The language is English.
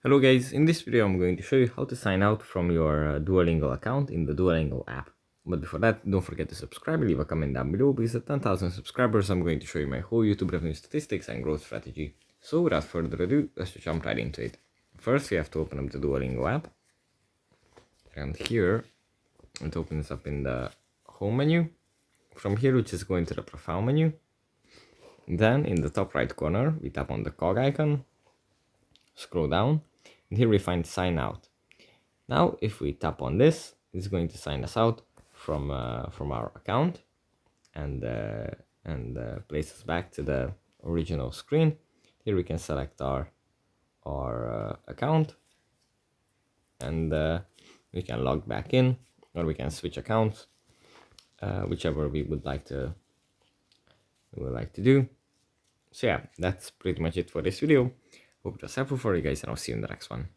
Hello guys, in this video I'm going to show you how to sign out from your Duolingo account in the Duolingo app. But before that, don't forget to subscribe and leave a comment down below, because at 10,000 subscribers I'm going to show you my whole YouTube revenue statistics and growth strategy. So without further ado, let's just jump right into it. First we have to open up the Duolingo app. And here it opens up in the home menu. From here we just go into the profile menu. Then in the top right corner we tap on the cog icon. Scroll down, and here we find sign out. Now if we tap on this, it's going to sign us out from our account and place us back to the original screen. Here we can select our account, and we can log back in, or we can switch accounts, whichever we would like to do. So yeah, that's pretty much it for this video. Hope it was helpful for you guys, and I'll see you in the next one.